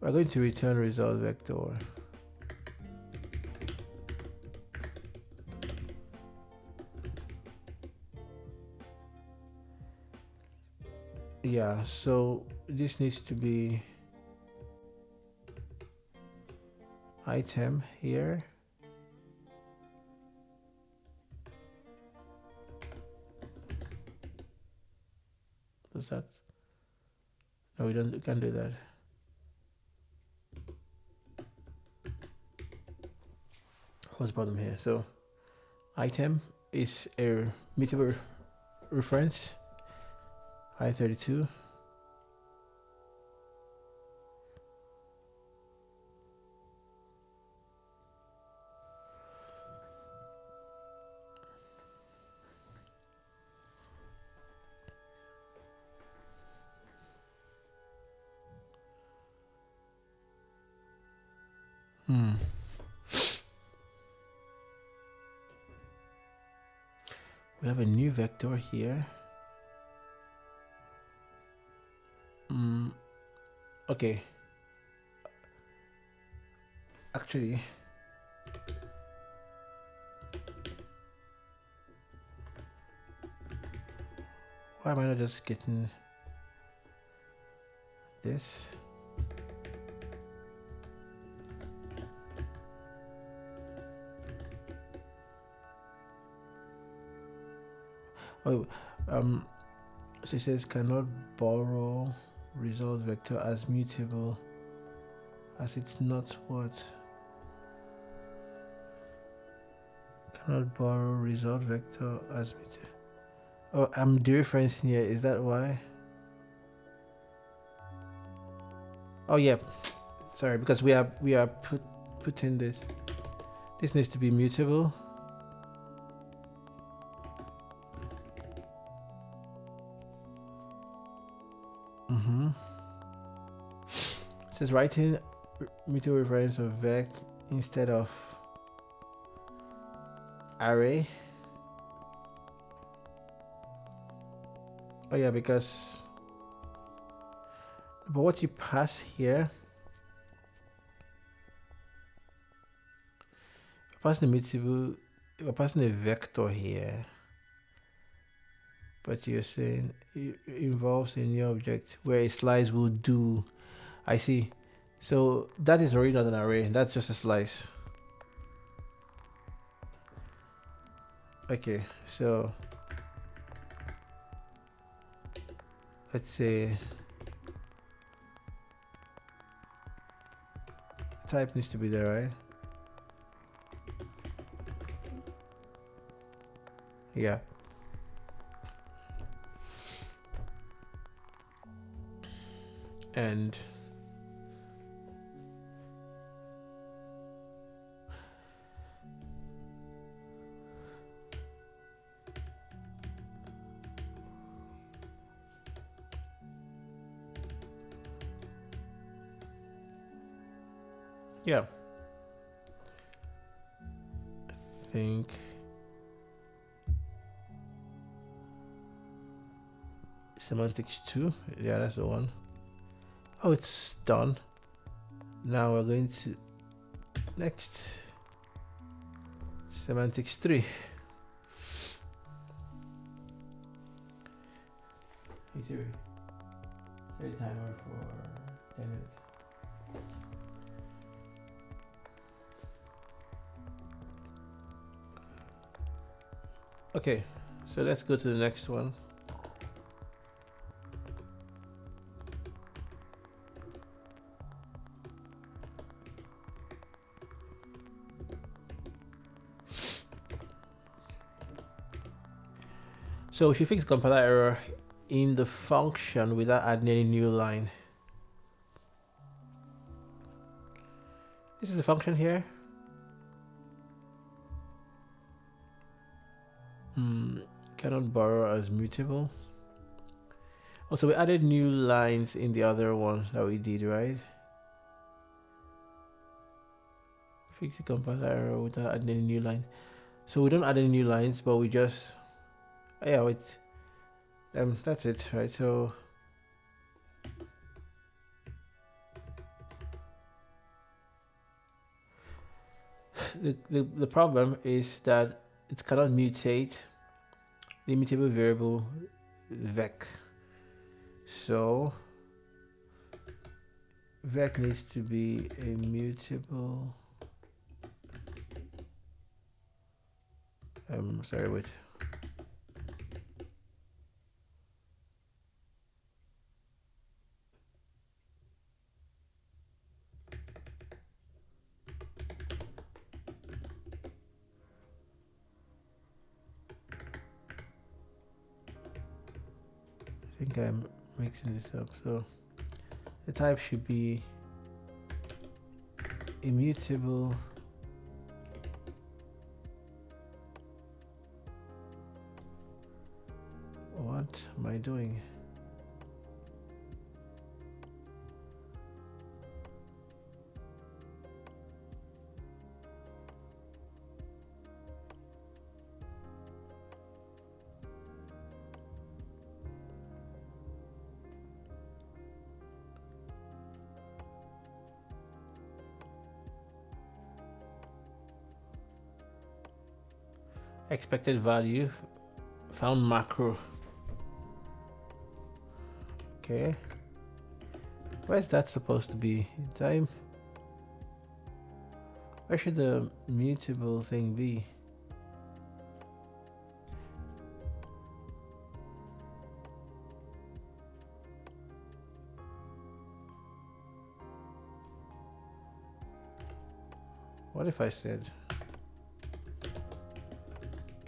going to return result vector. Yeah, so this needs to be item here. Does that? No, we can't do that. What's the problem here? So item is a mutable reference, I32. We have a new vector here. Okay. Actually, why am I not just getting this? Oh, so it says cannot borrow result vector as mutable, as it's not what? Cannot borrow result vector as mutable. Oh, I'm dereferencing here. Is that why? Oh yeah, sorry, because we are putting this. This needs to be mutable. It says writing mutable reference of vec instead of array. Oh yeah, because but what you pass here, passing the mutable, you're passing a vector here, but you're saying it involves a new object where a slice will do. I see. So that is already not an array. That's just a slice. Okay, so let's say type needs to be there, right? Yeah. And yeah, I think semantics 2. Yeah, that's the one. Oh, it's done. Now we're going to next semantics 3. Hey Siri, set a timer for 10 minutes. Okay, so let's go to the next one. So if you fix compiler error in the function without adding any new line, this is the function here. Cannot borrow as mutable. Also, we added new lines in the other one that we did, right? Fix the compiler error without adding any new lines. So we don't add any new lines, but we just yeah, wait. That's it, right? So the problem is that it cannot mutate the immutable variable vec. So vec needs to be a mutable. Sorry, wait. I think I'm mixing this up. So the type should be immutable. What am I doing? expected value, found macro. Okay. Where's that supposed to be? Time. Where should the mutable thing be? What if I said,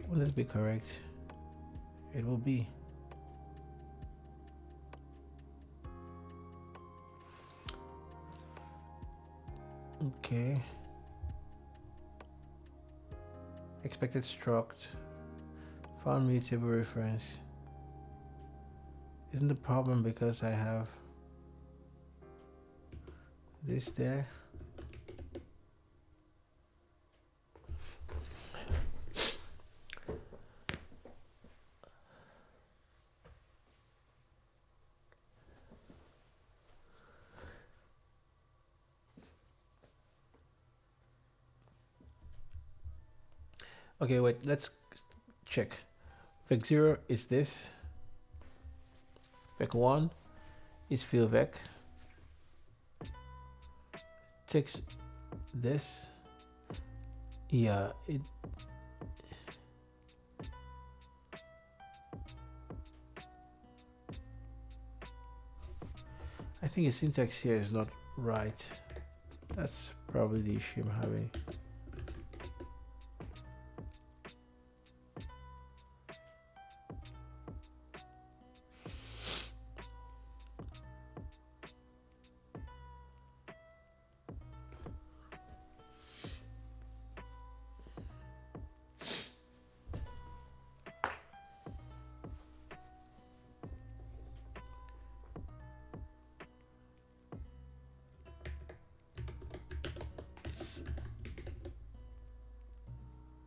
will this be correct? It will be. Okay. Expected struct. Found mutable reference. Isn't the problem because I have this there? Okay, wait, let's check. Vec 0 is this. Vec 1 is fill vec. Takes this. Yeah, it. I think the syntax here is not right. That's probably the issue I'm having.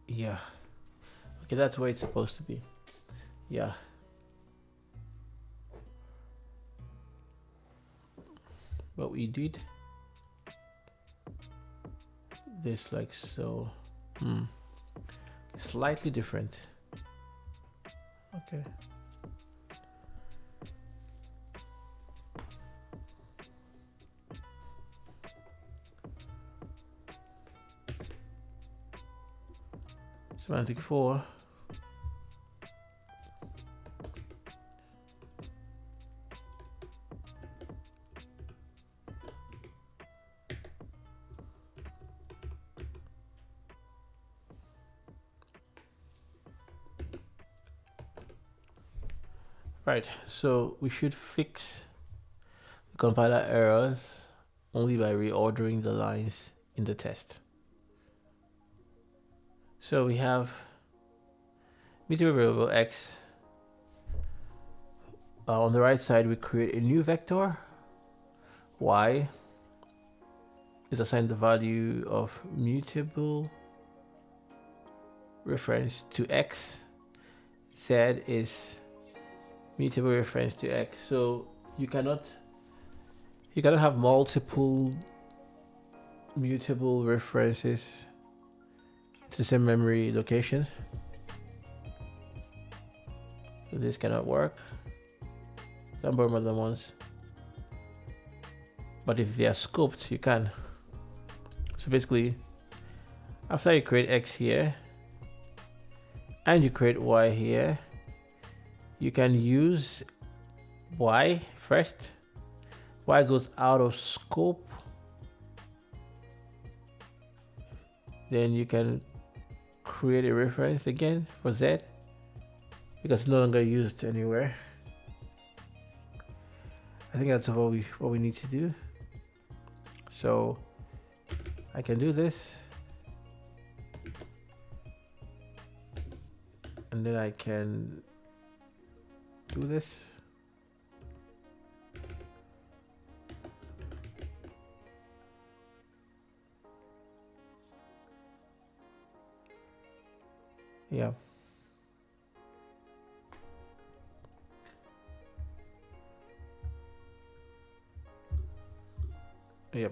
Yeah. Okay, that's where it's supposed to be. Yeah. But we did this like so. Slightly different. Okay. Semantic 4. Right, so we should fix the compiler errors only by reordering the lines in the test. So we have mutable variable x. On the right side, we create a new vector. Y is assigned the value of mutable reference to x. Z is mutable reference to x. So you cannot have multiple mutable references to the same memory location. So this cannot work. Some more than once. But if they are scoped, you can. So basically, after you create x here and you create y here, you can use y first. Y goes out of scope. Then you can create a reference again for z because it's no longer used anywhere. I think that's what we need to do. So I can do this, and then I can do this. Yeah. Yep.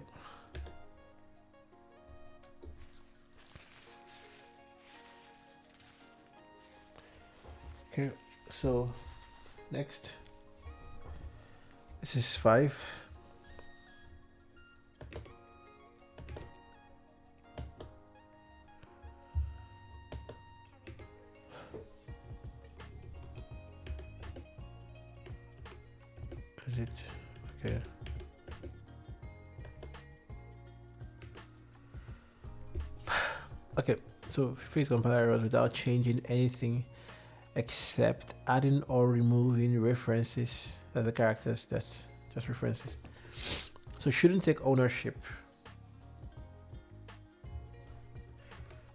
Okay, so next, this is 5. Is it okay? Okay, so fix compile errors without changing anything except adding or removing references. That's the characters, that's just references. So shouldn't take ownership.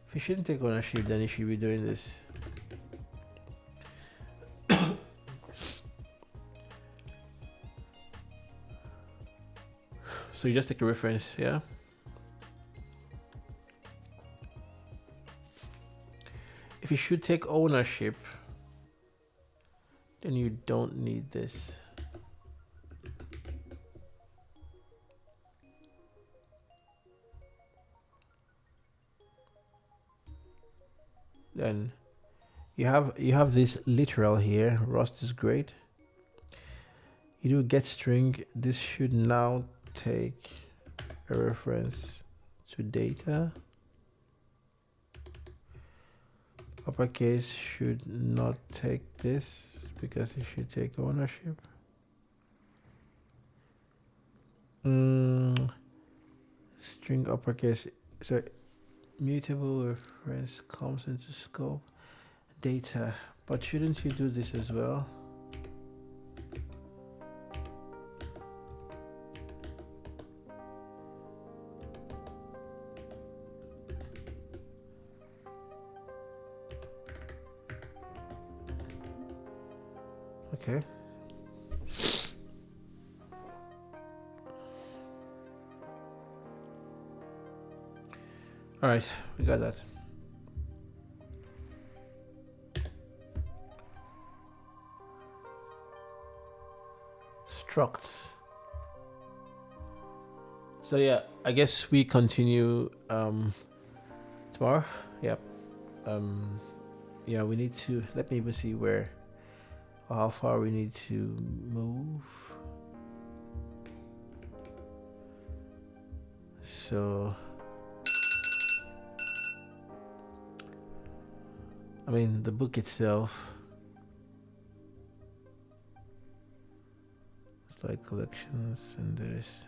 If you shouldn't take ownership, then you should be doing this. So you just take a reference, yeah? If you should take ownership, then you don't need this. Then you have this literal here. Rust is great. You do get string. This should now take a reference to data. Uppercase should not take this because it should take ownership. String uppercase. So mutable reference comes into scope. Data. But shouldn't you do this as well? Okay. All right, we got that. Structs. So yeah, I guess we continue tomorrow. Yep. Yeah, we need to, let me even see where or how far we need to move. So I mean, the book itself, it's like collections, and there's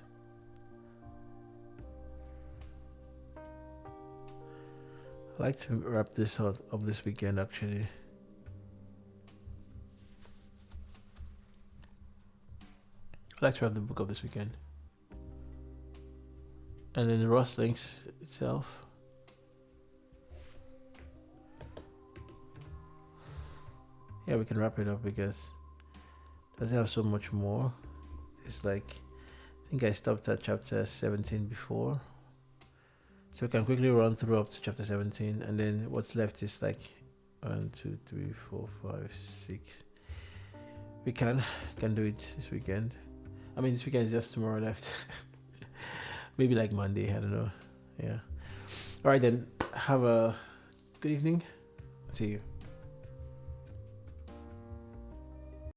I like to wrap this up this weekend actually. I like to wrap the book up this weekend. And then the Rust links itself. Yeah, we can wrap it up because it doesn't have so much more. It's like, I think I stopped at chapter 17 before. So we can quickly run through up to chapter 17, and then what's left is like 1, 2, 3, 4, 5, 6. We can do it this weekend. I mean, this weekend is just tomorrow left. Maybe like Monday, I don't know. Yeah. All right then, have a good evening. See you.